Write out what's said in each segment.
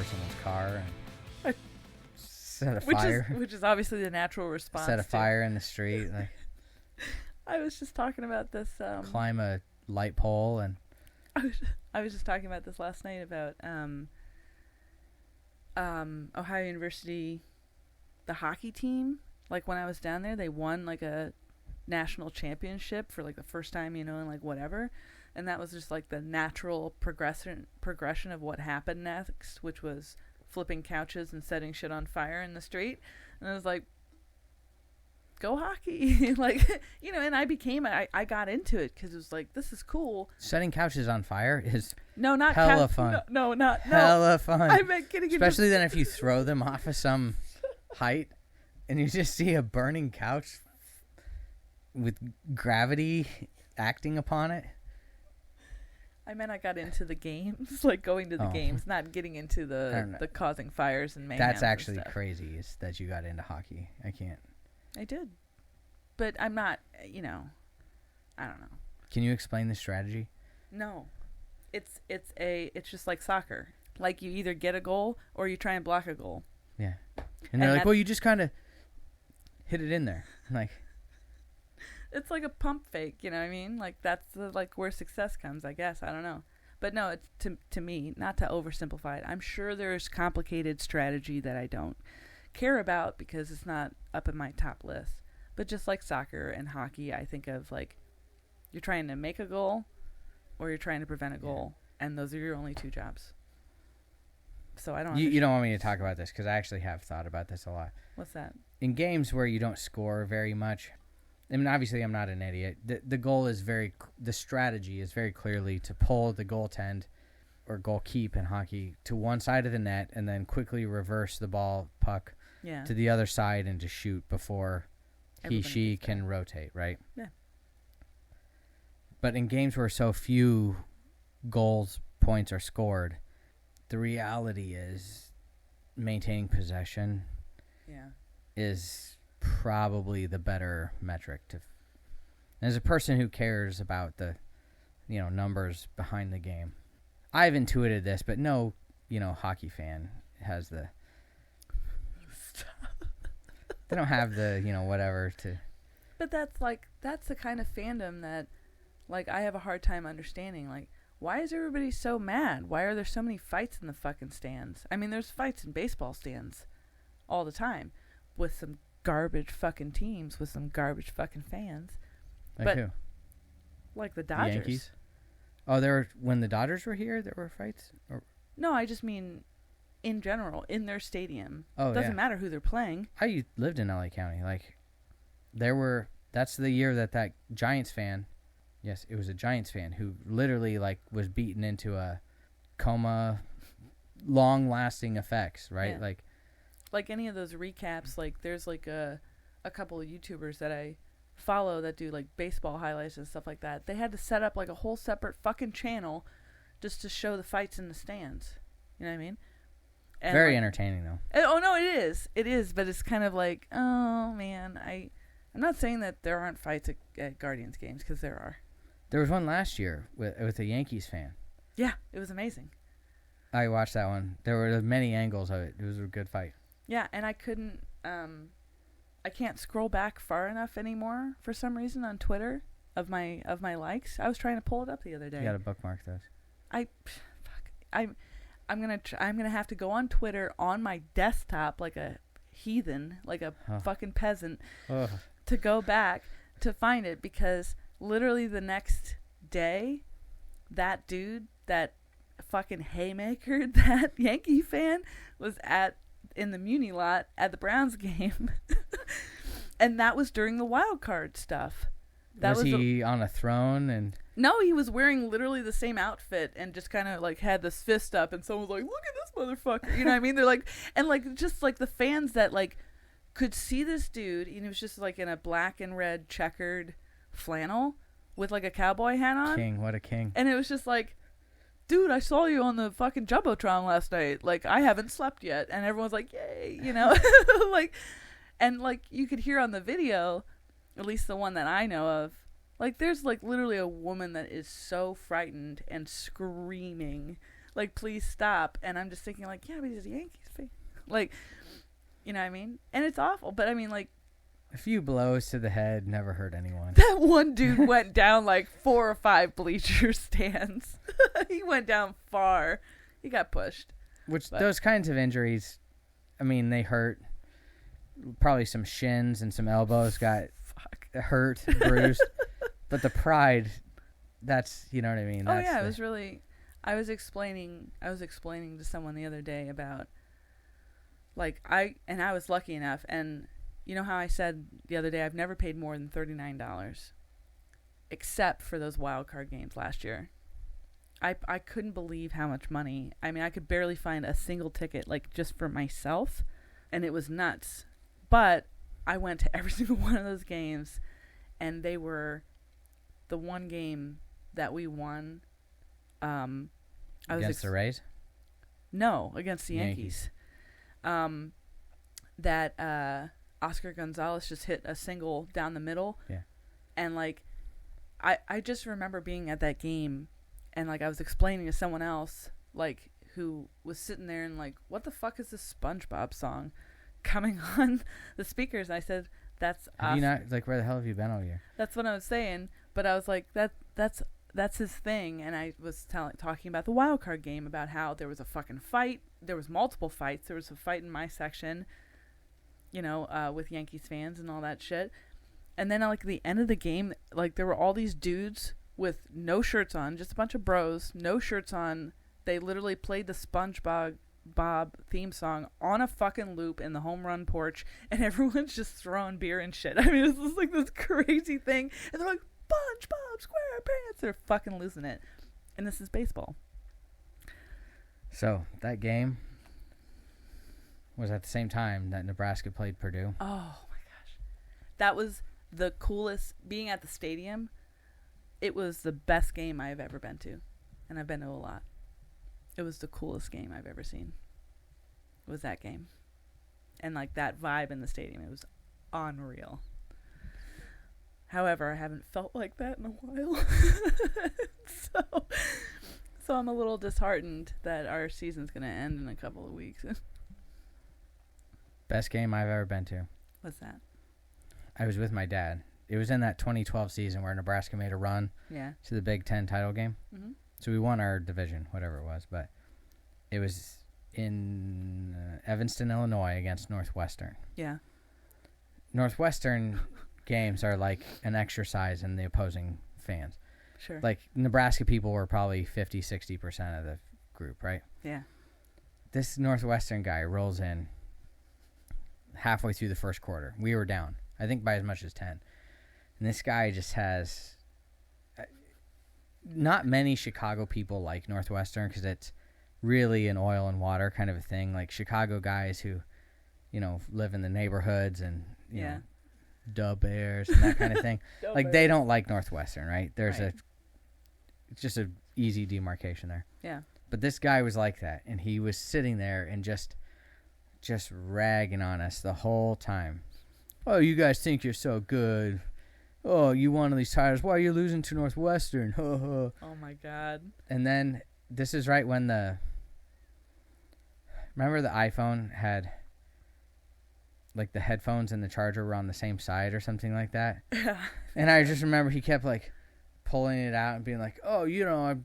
over someone's car and set a which fire. Which is obviously the natural response. Set a fire in the street. Like, I was just talking about this. climb a light pole and. I was just talking about this last night about Ohio University, the hockey team. Like when I was down there, they won like a national championship for like the first time, you know, and like whatever. And that was just like the natural progression of what happened next, which was flipping couches and setting shit on fire in the street. And I was like, go hockey. Like, you know, and I got into it because it was like, this is cool. Setting couches on fire is not hella fun. No, not hella fun. I meant getting especially then if you throw them off of some height and you just see a burning couch with gravity acting upon it. I meant I got into the games, like going to the games, not getting into the causing fires and mayhem. That's actually crazy, is that you got into hockey. I can't. I did. But I'm not, you know, I don't know. Can you explain the strategy? No. It's just like soccer. Like you either get a goal or you try and block a goal. Yeah. And they're like, well, you just kind of hit it in there. Like, it's like a pump fake, you know what I mean? Like that's like where success comes, I guess. I don't know. But no, it's to me, not to oversimplify it. I'm sure there's complicated strategy that I don't care about because it's not up in my top list. But just like soccer and hockey, I think of like you're trying to make a goal or you're trying to prevent a goal, and those are your only two jobs. So I don't. You don't want me to talk about this because I actually have thought about this a lot. What's that? In games where you don't score very much, I mean, obviously I'm not an idiot. The goal is the strategy is very clearly to pull the goaltend or goal keep in hockey to one side of the net and then quickly reverse the puck to the other side and to shoot before she can rotate, right? Yeah. But in games where so few points are scored, the reality is maintaining possession is probably the better metric. As a person who cares about the numbers behind the game, I've intuited this, but no hockey fan has the they don't have the whatever to. But that's the kind of fandom that like I have a hard time understanding. Like, why is everybody so mad? Why are there so many fights in the fucking stands? I mean, there's fights in baseball stands all the time with some garbage fucking teams with some garbage fucking fans. Like who? Like the Dodgers. The Yankees? Oh, when the Dodgers were here, there were fights? No, I just mean in general, in their stadium. Oh, it doesn't matter who they're playing. I lived in LA County. Like, that's the year that Giants fan, yes, it was a Giants fan who literally, like, was beaten into a coma, long-lasting effects, right? Yeah. Like any of those recaps, like, there's, like, a couple of YouTubers that I follow that do, like, baseball highlights and stuff like that. They had to set up, like, a whole separate fucking channel just to show the fights in the stands. You know what I mean? And very entertaining, though. Oh, no, it is. It is, but it's kind of like, oh, man, I'm not saying that there aren't fights at Guardians games, because there are. There was one last year with a Yankees fan. Yeah, it was amazing. I watched that one. There were many angles of it. It was a good fight. Yeah, and I couldn't, I can't scroll back far enough anymore for some reason on Twitter of my likes. I was trying to pull it up the other day. You got to bookmark those. I'm gonna have to go on Twitter on my desktop like a heathen, like a fucking peasant, to go back to find it, because literally the next day, that dude, that fucking haymaker, that Yankee fan, was in the Muni lot at the Browns game, and that was during the wild card stuff. Was he on a throne? And no, he was wearing literally the same outfit and just kind of like had this fist up, and someone was like, "Look at this motherfucker!" You know what I mean? They're like, and like just like the fans that like could see this dude, and he was just like in a black and red checkered flannel with like a cowboy hat on. King, what a king! And it was just like, dude, I saw you on the fucking Jumbotron last night. Like, I haven't slept yet, and everyone's like, "Yay!" You know, like, and like you could hear on the video. At least the one that I know of, like, there's, like, literally a woman that is so frightened and screaming, Like, please stop. And I'm just thinking, like, yeah, but he's a Yankees fan. Like, you know what I mean? And it's awful. But, I mean, like, a few blows to the head never hurt anyone. That one dude went down, like, 4 or 5 bleacher stands. He went down far. He got pushed. Those kinds of injuries, I mean, they hurt. Probably some shins and some elbows got hurt, bruised. But the pride, that's, you know what I mean? That's it was really... I was explaining to someone the other day about, like, I was lucky enough, and you know how I said the other day I've never paid more than $39, except for those wild card games last year. I couldn't believe how much money. I mean, I could barely find a single ticket, like, just for myself, and it was nuts. But I went to every single one of those games, and they were the one game that we won. Against the Rays? No, against the Yankees. That Oscar Gonzalez just hit a single down the middle. Yeah. And, like, I just remember being at that game, and, like, I was explaining to someone else, like, who was sitting there and, like, what the fuck is this SpongeBob song coming on the speakers? And I said, that's Oscar. You not, like, where the hell have you been all year? That's what I was saying. But I was like, that's his thing. And I was talking about the wild card game, about how there was a fucking fight. There was multiple fights. There was a fight in my section, you know, with Yankees fans and all that shit. And then, like, at the end of the game, like, there were all these dudes with no shirts on, just a bunch of bros, no shirts on. They literally played the SpongeBob theme song on a fucking loop in the home run porch, and everyone's just throwing beer and shit. I mean, it's just like this crazy thing. And they're like, SpongeBob SquarePants. They're fucking losing it. And this is baseball. So, that game was at the same time that Nebraska played Purdue. Oh, my gosh. That was the coolest. Being at the stadium, it was the best game I've ever been to. And I've been to a lot. It was the coolest game I've ever seen. It was that game. And, like, that vibe in the stadium, it was unreal. However, I haven't felt like that in a while. So I'm a little disheartened that our season's going to end in a couple of weeks. Best game I've ever been to. What's that? I was with my dad. It was in that 2012 season where Nebraska made a run to the Big Ten title game. Mm-hmm. So we won our division, whatever it was. But it was in Evanston, Illinois against Northwestern. Yeah. Northwestern games are like an exercise in the opposing fans. Sure. Like, Nebraska people were probably 50-60% of the group, right? Yeah. This Northwestern guy rolls in halfway through the first quarter. We were down, I think, by as much as 10. And this guy just has... Not many Chicago people like Northwestern because it's really an oil and water kind of a thing. Like, Chicago guys who, you know, live in the neighborhoods and, you know, dub bears and that kind of thing. Like, they don't like Northwestern, right? There's it's just a easy demarcation there. Yeah. But this guy was like that, and he was sitting there and just ragging on us the whole time. Oh, you guys think you're so good. Oh, you won all these titles. Why are you losing to Northwestern? Oh, my God. And then this is right when remember the iPhone had, like, the headphones and the charger were on the same side or something like that? Yeah. And I just remember he kept, like, pulling it out and being like, oh, you know,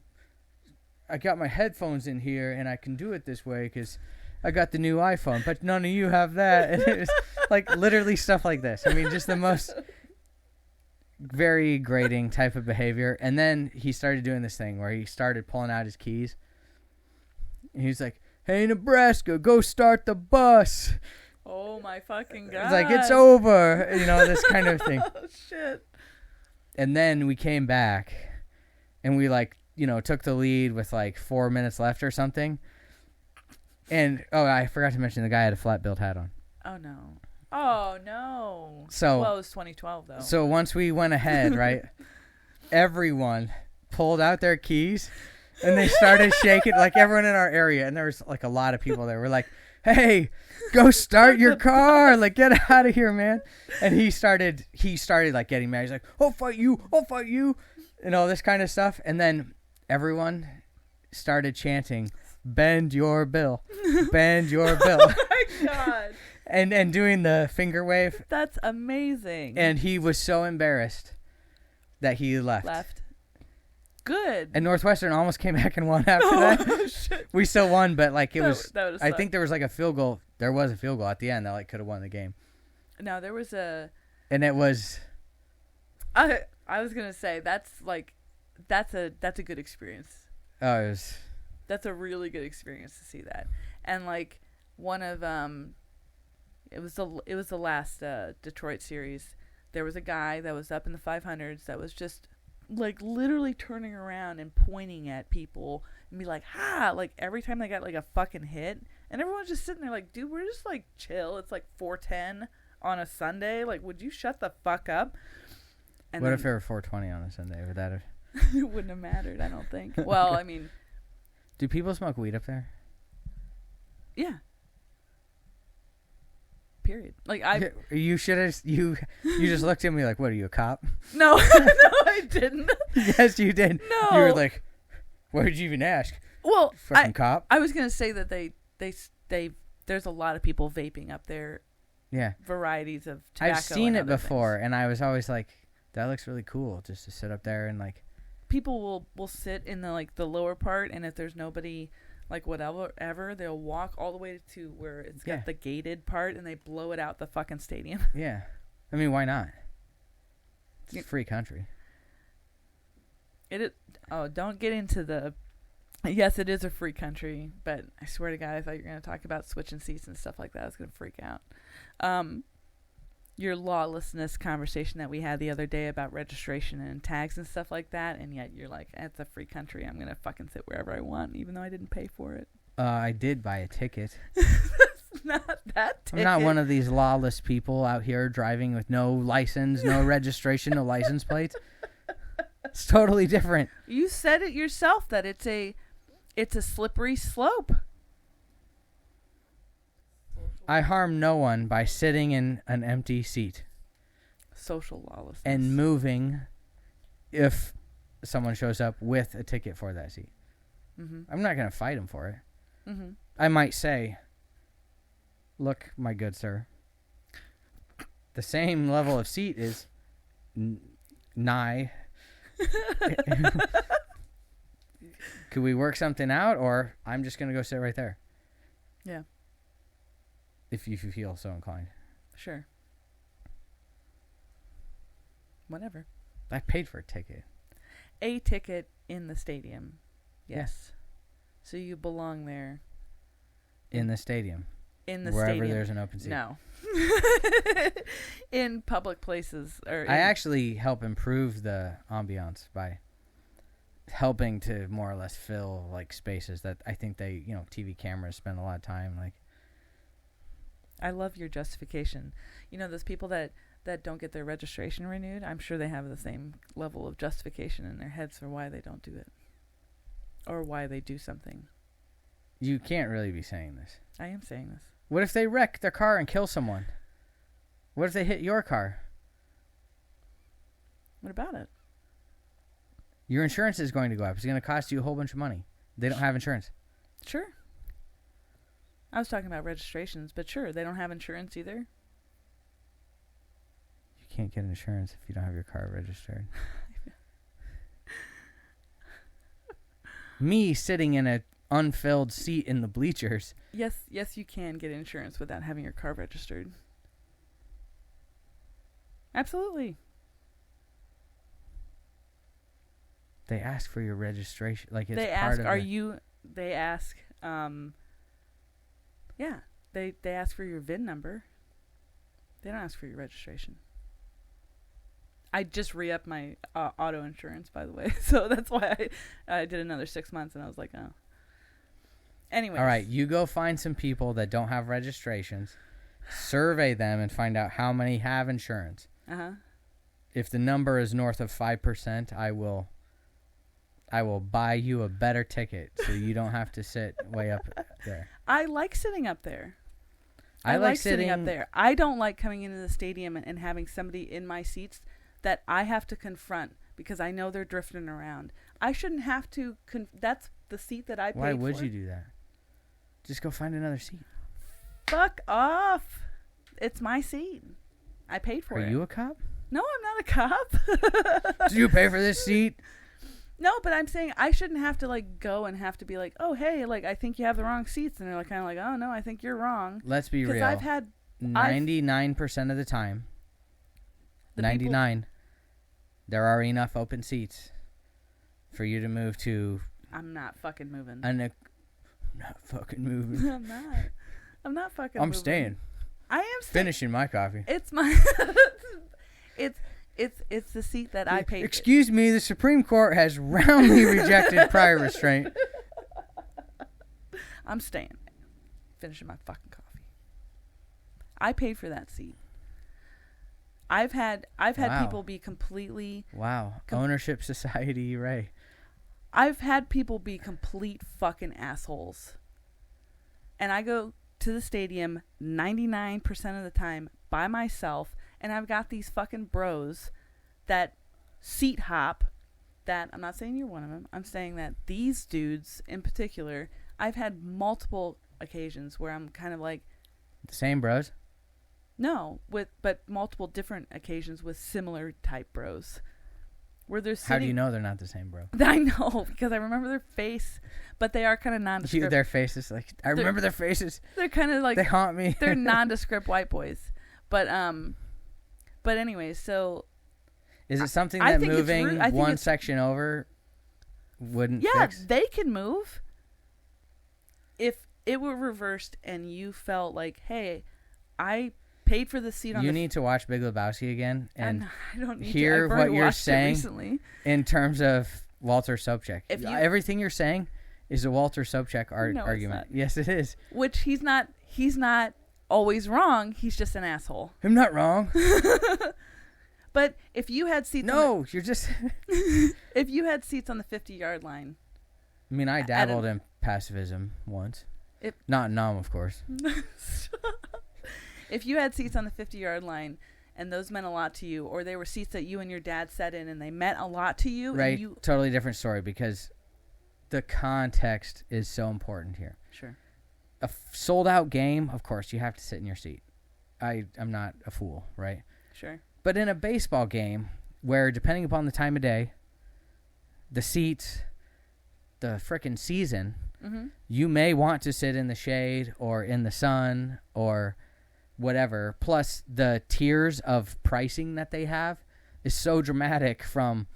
I got my headphones in here and I can do it this way because I got the new iPhone, but none of you have that. And it was, like, literally stuff like this. I mean, just the most very grating type of behavior. And then he started doing this thing where he started pulling out his keys. And he was like, hey, Nebraska, go start the bus. Oh, my fucking God. It's like, it's over. You know, this kind of thing. Oh, shit. And then we came back and we, like, you know, took the lead with like 4 minutes left or something. And, oh, I forgot to mention the guy had a flat build hat on. Oh, no. Oh, no. So, well, it was 2012, though. So once we went ahead, right, everyone pulled out their keys and they started shaking, like everyone in our area. And there was like a lot of people there. We're like, hey, go start your car. Like, get out of here, man. And he started like getting mad. He's like, I'll fight you. And all this kind of stuff. And then everyone started chanting, "Bend your bill, bend your bill." Oh my God. and doing the finger wave. That's amazing. And he was so embarrassed that he left. Good. And Northwestern almost came back and won after that. Shit. We still won, but like That would've I sucked. think there was like a field goal. There was a field goal at the end that like could have won the game. No, there was a. And it was. I was gonna say that's a good experience. Oh, it was. That's a really good experience to see that. And like one of it was the last Detroit series. There was a guy that was up in the 500s that was just like literally turning around and pointing at people and be like, "Ha!" Like every time they got like a fucking hit, and everyone's just sitting there like, "Dude, we're just like chill. It's like 4:10 on a Sunday. Like, would you shut the fuck up?" And What if it were 4:20 on a Sunday? Would that have? it wouldn't have mattered, I don't think. Well, I mean, Do people smoke weed up there? yeah. Period. Like You should have. You just looked at me like, "What are you, a cop?" no, I didn't. Yes, you did. No. You were like, "Why did you even ask?" Well, Fucking cop. I was gonna say that they there's a lot of people vaping up there. Yeah. Varieties of tobacco. I've seen and it other before, things. and I was always like, "That looks really cool," just to sit up there and like. People will sit in the like the lower part, and if there's nobody like whatever, they'll walk all the way to where it's got the gated part, and they blow it out the fucking stadium. Yeah, I mean, why not? It's a free country. Don't get into the. Yes, it is a free country, but I swear to God, I thought you were going to talk about switching seats and stuff like that. I was going to freak out. Your lawlessness conversation that we had the other day about registration and tags and stuff like that, and yet you're like, it's a free country. I'm going to fucking sit wherever I want, even though I didn't pay for it. I did buy a ticket. It's not that ticket. I'm not one of these lawless people out here driving with no license, no registration, no license plates. It's totally different. You said it yourself that it's a slippery slope. I harm no one by sitting in an empty seat. Social lawlessness. And moving if someone shows up with a ticket for that seat. Mm-hmm. I'm not going to fight him for it. Mm-hmm. I might say, "Look, my good sir, the same level of seat is nigh. Could we work something out, or I'm just going to go sit right there?" Yeah. If you feel so inclined. Sure. Whatever. I paid for a ticket. A ticket in the stadium. Yes. Yeah. So you belong there. In the stadium. In the wherever stadium. There's an open seat. No. In public places. I actually help improve the ambiance by helping to more or less fill like spaces that I think TV cameras spend a lot of time like. I love your justification. You know, those people that don't get their registration renewed, I'm sure they have the same level of justification in their heads for why they don't do it. Or why they do something. You can't really be saying this. I am saying this. What if they wreck their car and kill someone? What if they hit your car? What about it? Your insurance is going to go up. It's going to cost you a whole bunch of money. They don't have insurance. Sure. I was talking about registrations, but sure, they don't have insurance either. You can't get insurance if you don't have your car registered. Me sitting in an unfilled seat in the bleachers. Yes, you can get insurance without having your car registered. Absolutely. They ask for your registration, like it's they part ask, of. They ask. Yeah, they ask for your VIN number. They don't ask for your registration. I just re-upped my auto insurance, by the way, so that's why I did another 6 months, and I was like, oh. Anyways. All right, you go find some people that don't have registrations, survey them, and find out how many have insurance. Uh-huh. If the number is north of 5%, I will buy you a better ticket so you don't have to sit way up there. I like sitting up there. I like sitting up there. I don't like coming into the stadium and having somebody in my seats that I have to confront because I know they're drifting around. I shouldn't have to. That's the seat that I paid for. Why would you do that? Just go find another seat. Fuck off. It's my seat. I paid for it. Are you a cop? No, I'm not a cop. Did you pay for this seat? No, but I'm saying I shouldn't have to like go and have to be like, oh hey, like I think you have the wrong seats, and they're like kind of like, oh no, I think you're wrong. Let's be real. Because I've had 99% of the time. 99. There are enough open seats for you to move to. I'm not fucking moving. I'm not fucking moving. I'm not fucking. I'm moving. staying. I am finishing my coffee. It's my. It's the seat that I paid. Excuse me, the Supreme Court has roundly rejected prior restraint. I'm staying. Finishing my fucking coffee. I paid for that seat. I've had people be completely ownership society, right? I've had people be complete fucking assholes. And I go to the stadium 99% of the time by myself, and I've got these fucking bros that seat hop. That I'm not saying you're one of them. I'm saying that these dudes in particular, I've had multiple occasions where I'm kind of like the same bros? No, but multiple different occasions with similar type bros. Where they're sitting, how do you know they're not the same bro? I know because I remember their face, but they are kind of nondescript. Their faces, like I remember their faces. They're kind of like they haunt me. They're nondescript white boys, but anyways, so is it something that moving one section over wouldn't fix? Yeah, they can move. If it were reversed and you felt like, hey, I paid for the seat on you need to watch Big Lebowski again and I don't need hear what you're saying recently. In terms of Walter Sobchak. Everything you're saying is a Walter Sobchak argument. Yes, it is. Which he's not always wrong. He's just an asshole. I'm not wrong. But if you had seats you're just if you had seats on the 50-yard line. I mean, I dabbled in pacifism once. Not numb, of course. If you had seats on the 50-yard line and those meant a lot to you, or they were seats that you and your dad sat in and they meant a lot to you. Right, totally different story because the context is so important here. Sure. A sold-out game, of course, you have to sit in your seat. I'm not a fool, right? Sure. But in a baseball game where, depending upon the time of day, the seats, the frickin' season, you may want to sit in the shade or in the sun or whatever. Plus, the tiers of pricing that they have is so dramatic from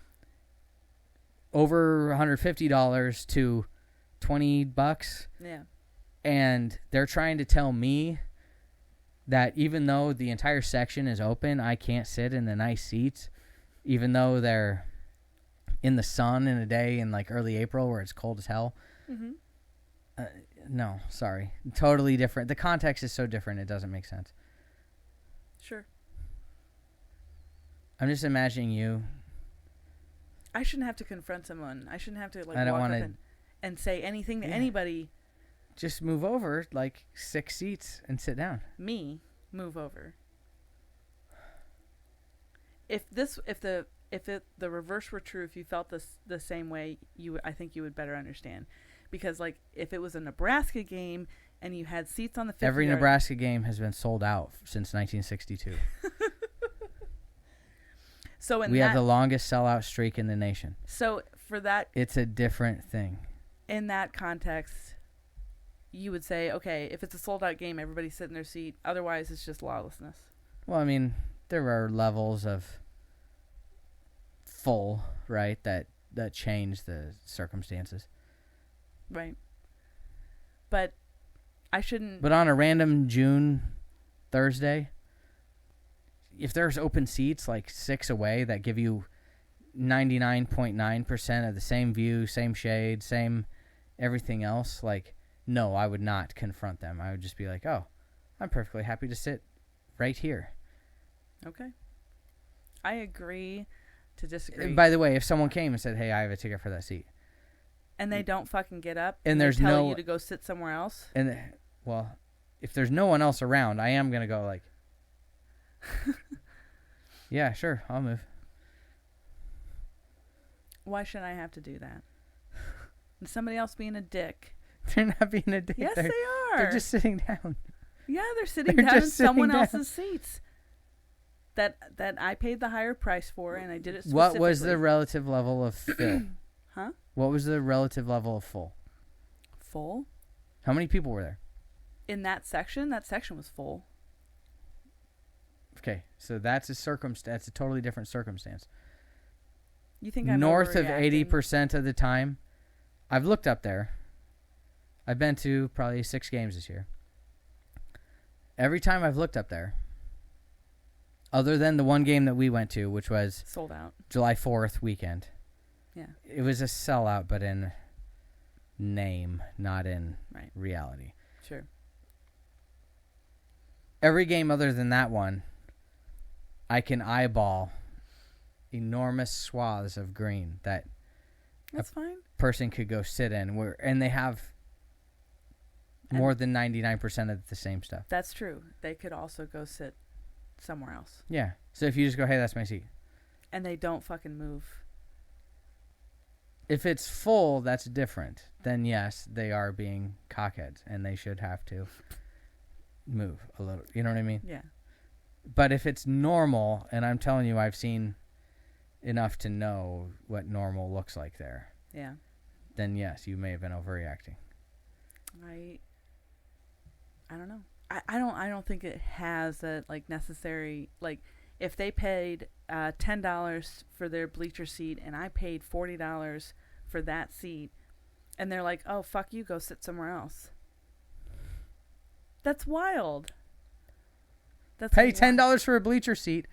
over $150 to $20. Yeah. And they're trying to tell me that even though the entire section is open, I can't sit in the nice seats, even though they're in the sun in a day in like early April where it's cold as hell. Mm-hmm. No, sorry. Totally different. The context is so different, it doesn't make sense. Sure. I'm just imagining you. I shouldn't have to confront someone. I shouldn't have to like walk up and say anything to anybody. Just move over like 6 seats and sit down. Me, move over. If the reverse were true, if you felt the same way, I think you would better understand. Because like if it was a Nebraska game and you had seats on the 50 every Nebraska game has been sold out since 1962. So we have the longest sellout streak in the nation. So for that, it's a different thing. In that context, you would say, okay, if it's a sold out game, everybody sit in their seat. Otherwise, it's just lawlessness. Well, I mean, there are levels of full, right, that change the circumstances. Right. But I shouldn't... But on a random June Thursday, if there's open seats like 6 away that give you 99.9% of the same view, same shade, same everything else, like, no, I would not confront them. I would just be like, oh, I'm perfectly happy to sit right here. Okay. I agree to disagree. And by the way, if someone came and said, hey, I have a ticket for that seat. And they don't fucking get up and there's tell you to go sit somewhere else. And well, if there's no one else around, I am going to go like, yeah, sure, I'll move. Why should I have to do that? and somebody else being a dick. They're not being a dick. Yes, they are. They're just sitting down. Yeah, they're sitting down in someone else's seats that I paid the higher price for, and I did it specifically. What was the relative level of fill? Huh? What was the relative level of full? Full? How many people were there? In that section was full. Okay, so that's a totally different circumstance. You think I'm north of overreacting? 80% of the time, I've looked up there. I've been to probably 6 games this year. Every time I've looked up there, other than the one game that we went to, which was sold out July 4th weekend. Yeah. It was a sellout, but in name, not in reality. Sure. Every game other than that one, I can eyeball enormous swaths of green that that's fine. Person could go sit in, and they have more than 99% of the same stuff. That's true. They could also go sit somewhere else. Yeah. So if you just go, hey, that's my seat. And they don't fucking move. If it's full, that's different. Then yes, they are being cockheads, and they should have to move a little. You know what I mean? Yeah. But if it's normal, and I'm telling you, I've seen enough to know what normal looks like there. Yeah. Then yes, you may have been overreacting. I don't know. I don't think it has a necessary if they paid $10 for their bleacher seat and I paid $40 for that seat, and they're like, oh fuck you, go sit somewhere else. That's wild. Pay $10 for a bleacher seat.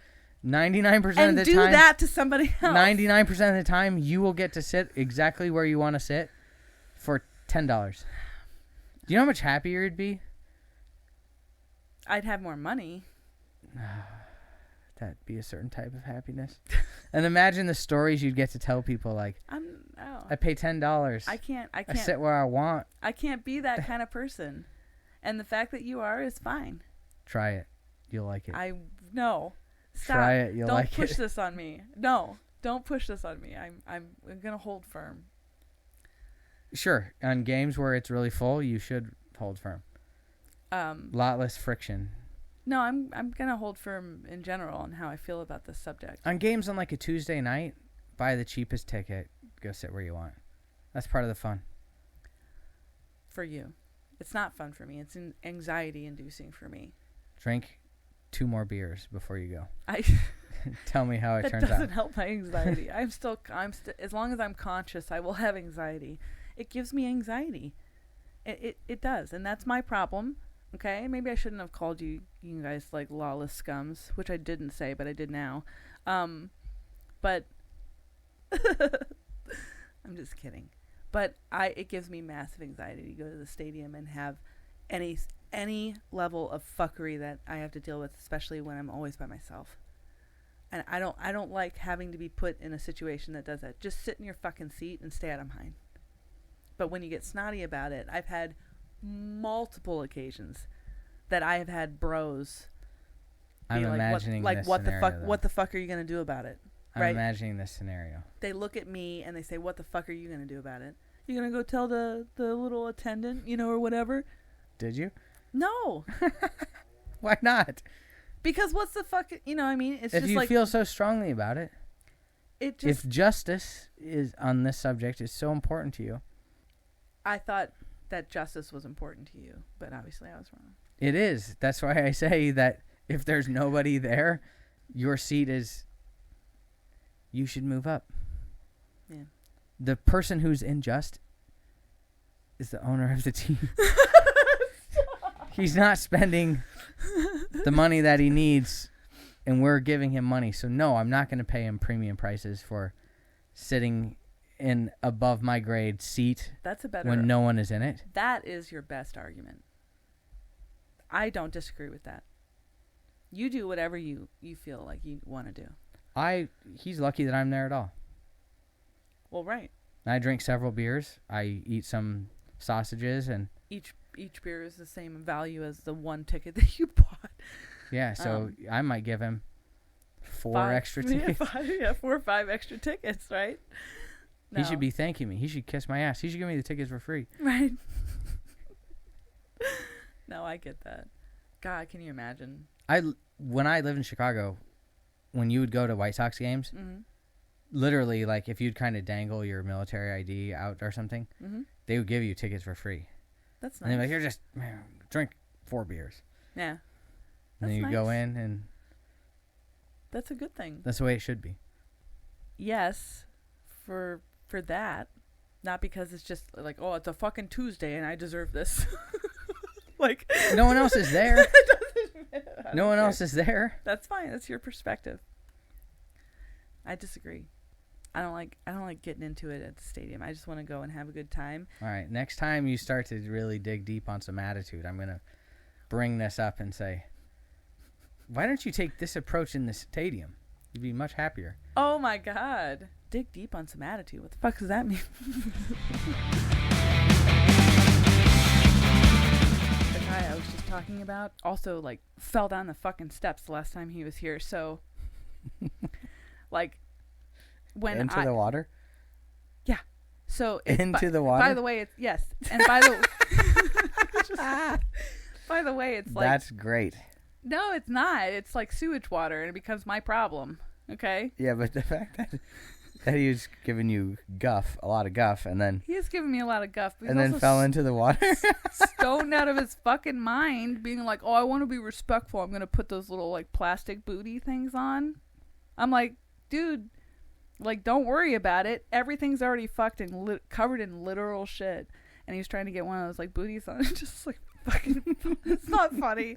99% of the time. And do that to somebody else. 99% of the time, you will get to sit exactly where you want to sit for $10. Do you know how much happier you'd be? I'd have more money. That'd be a certain type of happiness. And imagine the stories you'd get to tell people like, I pay $10. I can't. I sit where I want. I can't be that kind of person. And the fact that you are is fine. Try it. You'll like it. No. Stop. Try it. You'll like it. Don't push this on me. No. Don't push this on me. I'm going to hold firm. Sure. On games where it's really full, you should hold firm. Lot less friction. No, I'm going to hold firm in general on how I feel about this subject. On games on like a Tuesday night, buy the cheapest ticket. Go sit where you want. That's part of the fun. For you. It's not fun for me. It's anxiety inducing for me. Drink 2 more beers before you go. I Tell me how it turns out. That doesn't help my anxiety. I'm still as long as I'm conscious, I will have anxiety. It gives me anxiety. It does, and that's my problem. Okay, maybe I shouldn't have called you guys like lawless scums, which I didn't say, but I did now. But I'm just kidding. But it gives me massive anxiety to go to the stadium and have any level of fuckery that I have to deal with, especially when I'm always by myself. And I don't like having to be put in a situation that does that. Just sit in your fucking seat and stay out of mine. But when you get snotty about it, I've had multiple occasions that I have had bros. I'm imagining this scenario. What the fuck are you gonna do about it? I'm imagining this scenario. They look at me and they say, "What the fuck are you gonna do about it? You gonna go tell the little attendant, or whatever?" Did you? No. Why not? Because what's the fuck? I mean, it's if just you like feel so strongly about it. If justice is on this subject is so important to you. I thought that justice was important to you, but obviously I was wrong. It is. That's why I say that if there's nobody there, your seat is. You should move up. Yeah. The person who's unjust is the owner of the team. He's not spending the money that he needs, and we're giving him money. So, no, I'm not going to pay him premium prices for sitting in above my grade seat. That's a better when no one is in it. That is your best argument. I don't disagree with that. You do whatever you feel like you want to do. He's lucky that I'm there at all. Well, right. I drink several beers. I eat some sausages, and each beer is the same value as the one ticket that you bought. Yeah, so I might give him 4 extra tickets. 4 or 5 extra tickets, right? No. He should be thanking me. He should kiss my ass. He should give me the tickets for free. Right. No, I get that. God, can you imagine? When I lived in Chicago, when you would go to White Sox games, literally, like, if you'd kind of dangle your military ID out or something, they would give you tickets for free. That's nice. And they're like, "Here, just drink 4 beers." Yeah. And then you go in, and that's a good thing. That's the way it should be. Yes, for that, not because it's just like, oh, it's a fucking Tuesday and I deserve this. Like, no one else is there. No one else is there. That's fine. That's your perspective. I disagree. I don't like getting into it at the stadium. I just want to go and have a good time. All right. Next time you start to really dig deep on some attitude, I'm going to bring this up and say, why don't you take this approach in the stadium? You'd be much happier. Oh, my God. Dig deep on some attitude. What the fuck does that mean? The guy I was just talking about also, like, fell down the fucking steps the last time he was here. So, like, when Into the water? Yeah. So, into the water? By the way, it's, yes. And by the way, it's like... That's great. No, it's not. It's like sewage water, and it becomes my problem. Okay? Yeah, but the fact that he was giving you a lot of guff, and then... He is giving me a lot of guff. But and then fell into the water? Stoned out of his fucking mind, being like, oh, I want to be respectful. I'm going to put those little, like, plastic booty things on. I'm like, dude, like, don't worry about it. Everything's already fucked and covered in literal shit. And he was trying to get one of those, like, booties on. Just, like, fucking... It's not funny.